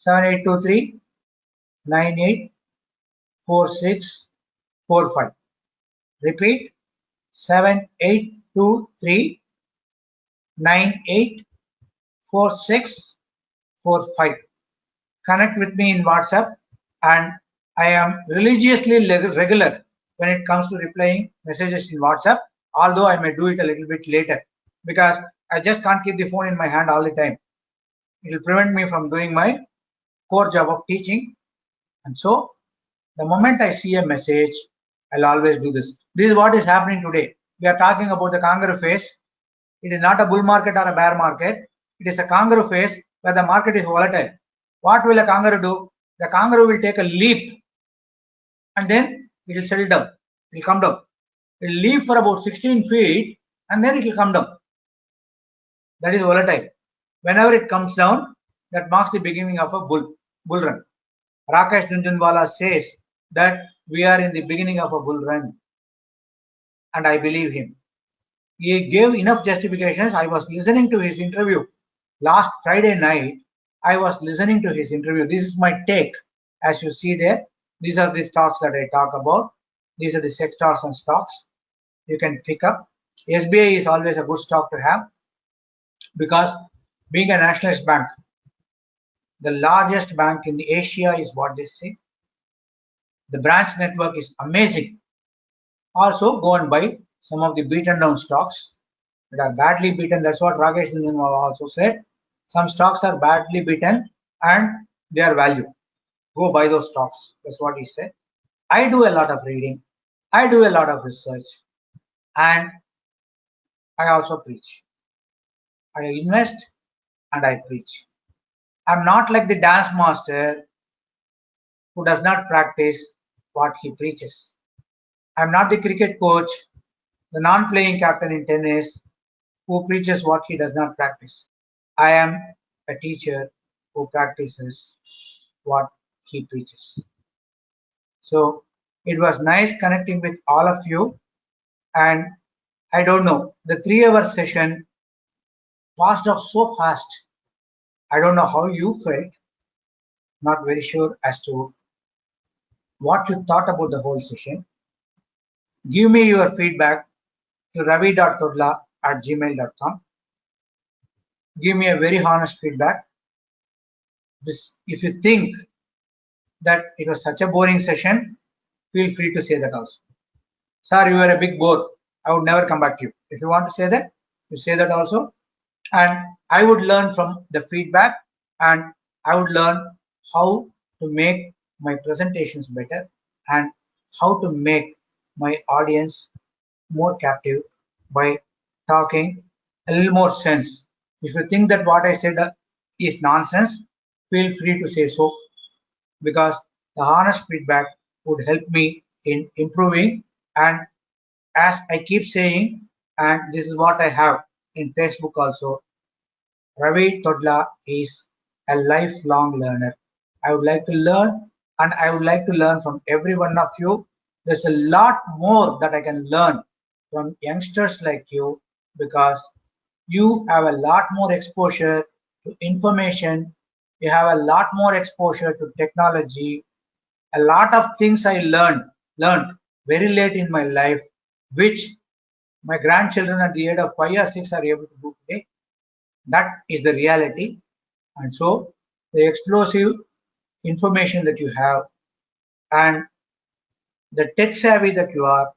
7823 984645. Repeat, 7823 984645. Connect with me in WhatsApp, and I am religiously regular when it comes to replying messages in WhatsApp, although I may do it a little bit later because I just can't keep the phone in my hand all the time. It will prevent me from doing my core job of teaching. And so the moment I see a message, I'll always do this. This is what is happening today. We are talking about the kangaroo phase. It is not a bull market or a bear market. It is a kangaroo phase where the market is volatile. What will a kangaroo do? The kangaroo will take a leap and then it will settle down. It will come down. It will leap for about 16 feet and then it will come down. That is volatile. Whenever it comes down, that marks the beginning of a bull run. Rakesh Jhunjhunwala says that we are in the beginning of a bull run, and I believe him. He gave enough justifications. I was listening to his interview last Friday night. I was listening to his interview. This is my take. As you see there, these are the stocks that I talk about. These are the sectors and stocks you can pick up. SBI is always a good stock to have because being a nationalist bank, the largest bank in Asia is what they say. The branch network is amazing. Also, go and buy some of the beaten down stocks that are badly beaten. That's what Rakesh Jhunjhunwala also said. Some stocks are badly beaten and they are value. Go buy those stocks. That's what he said. I do a lot of reading. I do a lot of research. And I also preach. I invest and I preach. I'm not like the dance master who does not practice what he preaches. I'm not the cricket coach, the non-playing captain in tennis who preaches what he does not practice. I am a teacher who practices what he preaches. So it was nice connecting with all of you, and I don't know, the 3-hour session passed off so fast. I don't know how you felt, not very sure as to what you thought about the whole session. Give me your feedback to ravi.todla@gmail.com. Give me a very honest feedback. If you think that it was such a boring session, feel free to say that also. Sir, you are a big bore. I would never come back to you. If you want to say that, you say that also. And I would learn from the feedback, and I would learn how to make my presentations better and how to make my audience more captive by talking a little more sense. If you think that what I said is nonsense, feel free to say so, because the honest feedback would help me in improving. And as I keep saying, and this is what I have in Facebook also, Ravi Todla is a lifelong learner. I would like to learn, and I would like to learn from every one of you. There's a lot more that I can learn from youngsters like you, because you have a lot more exposure to information. You have a lot more exposure to technology. A lot of things I learned very late in my life, which my grandchildren at the age of 5 or 6 are able to do today. That is the reality. And so the explosive information that you have and the tech savvy that you are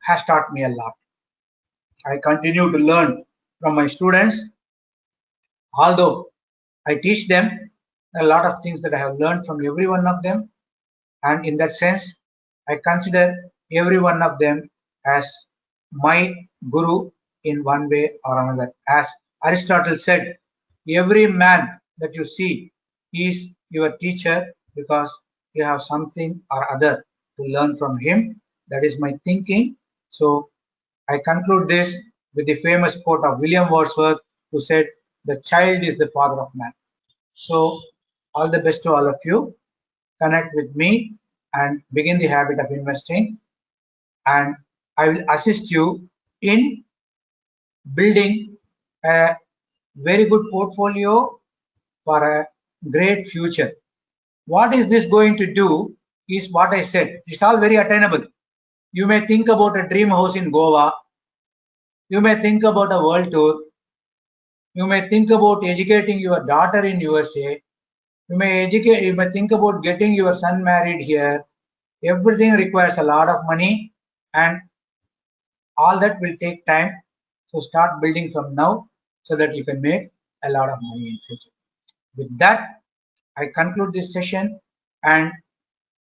has taught me a lot. I continue to learn from my students, although I teach them a lot of things that I have learned from every one of them. And in that sense, I consider every one of them as my guru in one way or another. As Aristotle said, every man that you see is your teacher, because you have something or other to learn from him. That is my thinking. So I conclude this with the famous quote of William Wordsworth, who said, "The child is the father of man." So all the best to all of you. Connect with me and begin the habit of investing, and I will assist you in building a very good portfolio for a great future. What is this going to do is what I said. It's all very attainable. You may think about a dream house in Goa. You may think about a world tour. You may think about educating your daughter in USA. You may think about getting your son married here. Everything requires a lot of money, and all that will take time. So start building from now so that you can make a lot of money in future. With that, I conclude this session and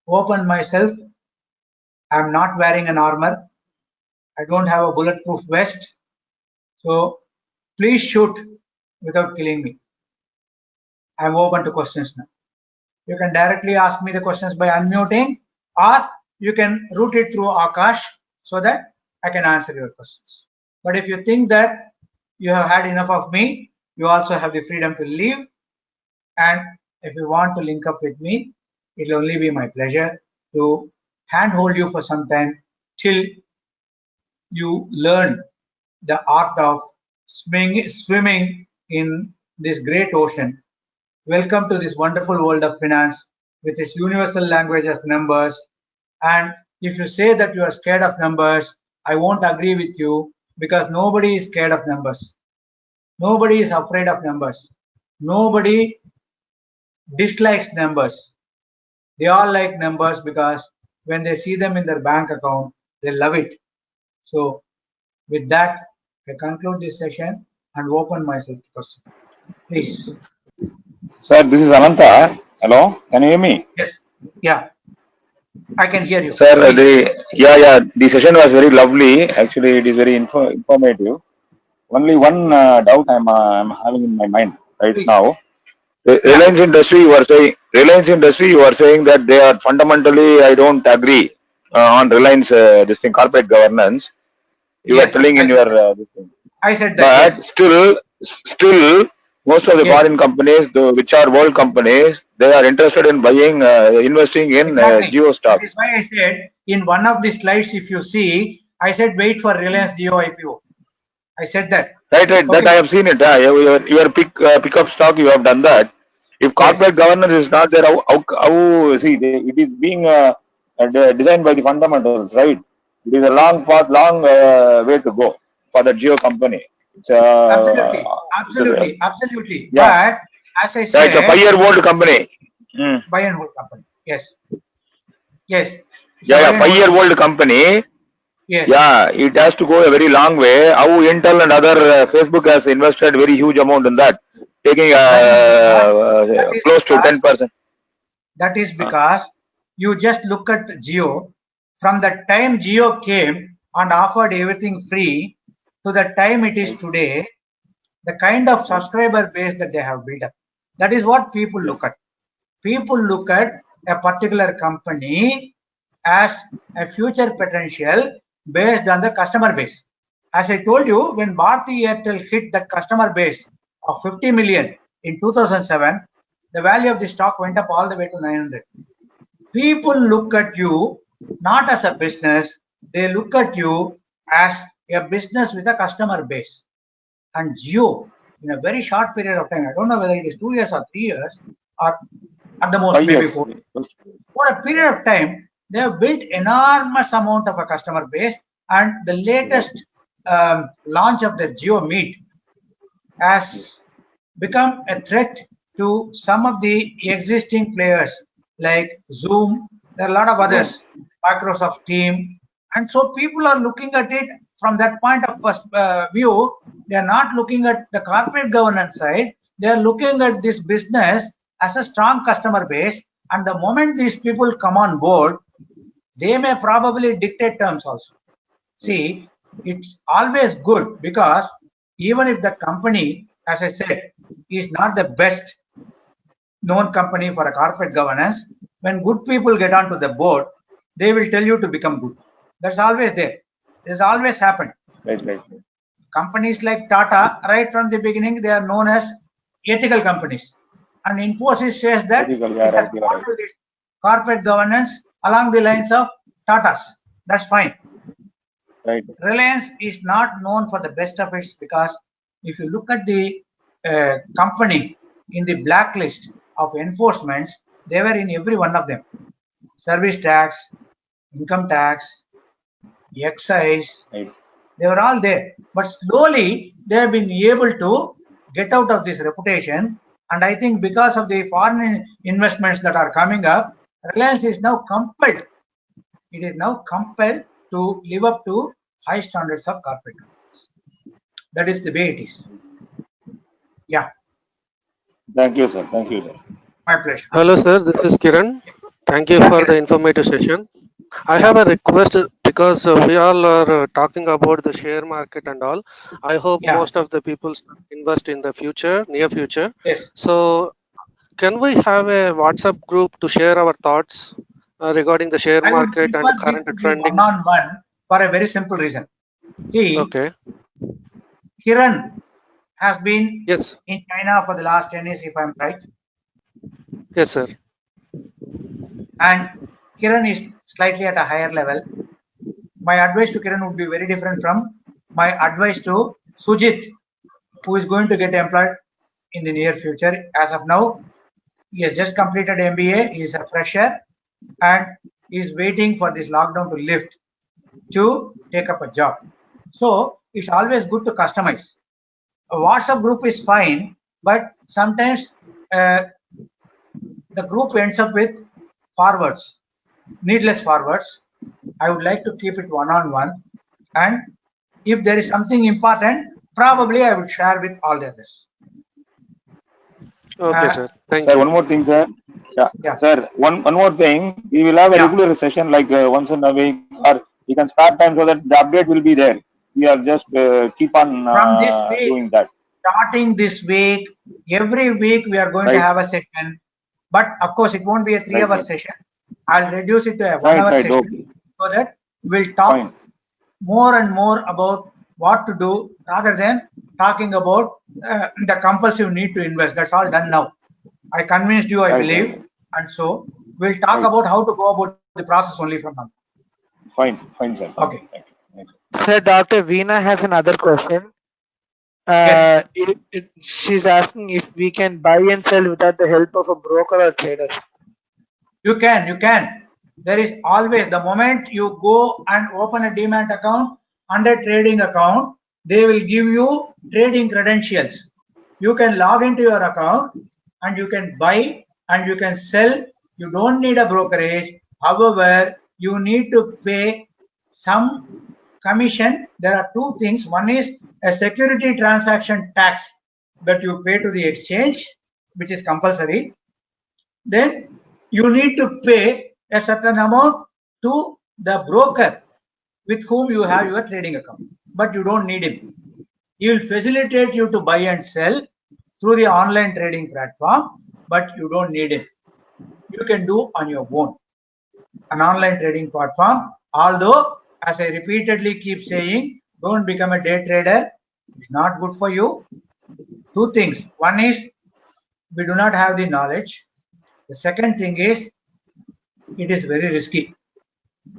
open myself. I'm not wearing an armor. I don't have a bulletproof vest. So please shoot without killing me. I'm open to questions now. You can directly ask me the questions by unmuting, or you can route it through Akash so that I can answer your questions. But if you think that you have had enough of me, you also have the freedom to leave. And if you want to link up with me, it will only be my pleasure to handhold you for some time till you learn the art of swimming in this great ocean. Welcome to this wonderful world of finance with its universal language of numbers. And if you say that you are scared of numbers, I won't agree with you, because nobody is scared of numbers. Nobody is afraid of numbers. Nobody dislikes numbers. They all like numbers because when they see them in their bank account, they love it. So with that, I conclude this session and open myself to questions. Please. Sir, this is Ananta. Hello, can you hear me? Yes. Yeah, I can hear you. Sir, Please. the session was very lovely. Actually, it is very informative. Only one doubt I'm having in my mind right Please. now. Yeah. Reliance Industry, you are saying that they are fundamentally, I don't agree on Reliance, this thing, corporate governance. You were Yes. telling I in said your that. this thing. I said that. But Yes. still, most of the Yes. foreign companies, which are world companies, they are interested in investing in Exactly. Geo That is stocks. why I said in one of the slides, if you see, I said wait for Reliance Jio IPO. I said that. Right. That I Okay. have seen it. Your pick up stock, you have done that. If Yes. corporate governance is not there, how see it is being designed by the fundamentals, right? It is a long path, long way to go for the Geo company. Absolutely. It's a, Absolutely. Absolutely. yeah, But as I yeah, it's a said, 5-year old company. Mm. buy and hold company. Yes. Yes. It's a Yeah, buy yeah, and hold 5-year company. old company. Yes. Yeah, it has to go a very long way. How Intel and other Facebook has invested very huge amount in that, taking That is because that is close to because 10%. that is because you just look at Geo. From the time Geo came and offered everything free to the time it is today, the kind of subscriber base that they have built up. That is what people Yes. look at. People look at a particular company as a future potential based on the customer base. As I told you, when Bharti Airtel hit that customer base of 50 million in 2007, the value of the stock went up all the way to 900. People look at you not as a business, they look at you as a business with a customer base. And Jio, in a very short period of time, I don't know whether it is 2 years or 3 years, or at the most 5 maybe years. 4, for a period of time, they have built enormous amount of a customer base, and the latest launch of the Geo Meet has become a threat to some of the existing players like Zoom. There are a lot of Zoom. others, Microsoft Team, and so people are looking at it from that point of view. They are not looking at the corporate governance side. They are looking at this business as a strong customer base, and the moment these people come on board, they may probably dictate terms also. Yes. See, it's always good because even if the company, as I said, is not the best known company for a corporate governance, when good people get onto the board, they will tell you to become good. That's always there. This always happened. Right. Companies like Tata, right from the beginning, they are known as ethical companies. And Infosys says that Ethical. Yeah, it has right. You are right. modeled its corporate governance along the lines of Tata's. That's fine. Right. Reliance is not known for the best of its because if you look at the company in the blacklist of enforcements, they were in every one of them. Service tax, income tax, excise, Right. they were all there. But slowly they have been able to get out of this reputation. And I think because of the foreign investments that are coming up, Reliance is now compelled. It is now compelled to live up to high standards of corporate governance. That is the way it is. Yeah, Thank you, sir. Thank you, sir. my pleasure. Hello, sir. This is Kiran. Thank you Yeah, for the Kiran. informative session. I Yeah. have a request because we all are talking about the share market and all. I hope Yeah. most of the people invest in the future, near future. Yes. So, can we have a WhatsApp group to share our thoughts regarding the share I would market and prefer this current to be trending? one-on-one for a very simple reason. See, Okay. Kiran has been Yes. in China for the last 10 years, if I'm right. Yes, sir. And Kiran is slightly at a higher level. My advice to Kiran would be very different from my advice to Sujit, who is going to get employed in the near future. As of now, he has just completed MBA, he is a fresher, and is waiting for this lockdown to lift to take up a job. So it's always good to customize. A WhatsApp group is fine, but sometimes the group ends up with forwards, needless forwards. I would like to keep it one-on-one, and if there is something important, probably I would share with all the others. Okay, sir. Thank Sir, you. one more thing, sir. Yeah, Yeah, sir. One more thing. We will have a yeah. regular session like once in a week, or you can spare time so that the update will be there. We are just keep on From this week, doing that. starting this week, every week we are going to Right. have a session. But of course, it won't be a 3 hour Right. session. I'll reduce it to a 1 Right. hour Right. session Okay. so that we'll talk Fine. more and more about what to do rather than talking about the compulsive need to invest. That's all done now. I convinced you, I Right. believe. Right. And so we'll talk Right. about how to go about the process only from now. Fine. Fine, sir. Fine. Okay. Thank you. Thank you. Sir, Dr. Veena has another question. Yes, She's asking if we can buy and sell without the help of a broker or trader. you can. You can. There is always the moment you go and open a demat account under trading account, they will give you trading credentials. You can log into your account and you can buy and you can sell. You don't need a brokerage. However, you need to pay some commission. There are two things. One is a security transaction tax that you pay to the exchange, which is compulsory. Then you need to pay a certain amount to the broker with whom you have your trading account, but you don't need him. He will facilitate you to buy and sell through the online trading platform, but you don't need him. You can do on your own. An online trading platform, although as I repeatedly keep saying, don't become a day trader. It's not good for you. Two things. One is we do not have the knowledge. The second thing is it is very risky.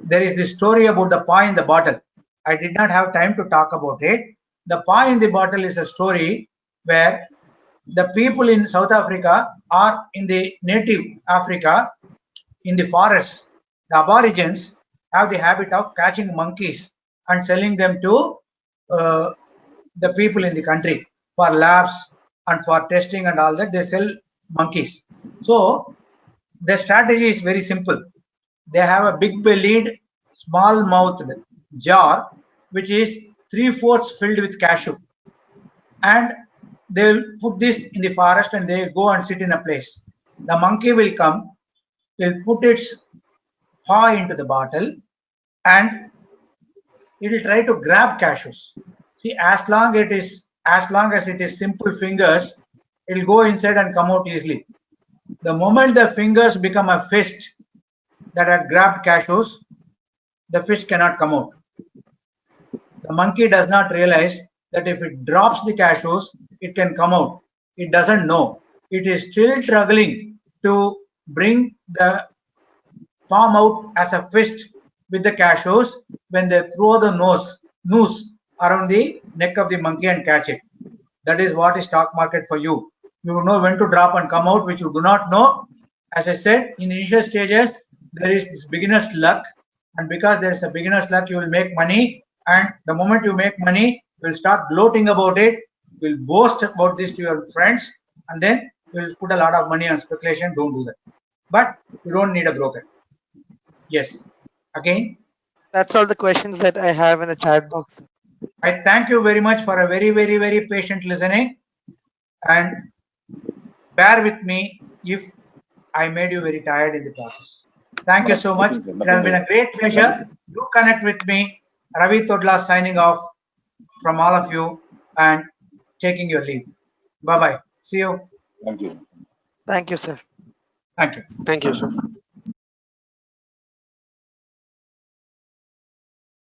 There is this story about the pie in the bottle. I did not have time to talk about it. The pie in the bottle is a story where the people in South Africa or in the native Africa, in the forests, the aborigines have the habit of catching monkeys and selling them to the people in the country for labs and for testing and all that. They sell monkeys. So their strategy is very simple. They have a big bellied, small mouthed jar which is 3/4 filled with cashew, and they will put this in the forest and they go and sit in a place. The monkey will come, will put its paw into the bottle and it will try to grab cashews. See, as long as it is simple fingers, it will go inside and come out easily. The moment the fingers become a fist that had grabbed cashews, the fish cannot come out. The monkey does not realize that if it drops the cashews, it can come out. It doesn't know. It is still struggling to bring the palm out as a fist with the cashews when they throw the noose around the neck of the monkey and catch it. That is what is stock market for you. You know when to drop and come out, which you do not know. As I said, in initial stages, there is this beginner's luck, and because there is a beginner's luck, you will make money. And the moment you make money, you will start gloating about it. You will boast about this to your friends, and then you will put a lot of money on speculation. Don't do that. But you don't need a broker. Yes. Again, That's all the questions that I have in the chat box. I thank you very much for a very, very, very patient listening, and bear with me if I made you very tired in the process. Thank you so much. Nothing, sir. It has been a great pleasure. Do connect with me. Ravi Todla signing off from all of you and taking your leave. Bye bye. See you. Thank you. Thank you, sir. Thank you. Thank you, sir.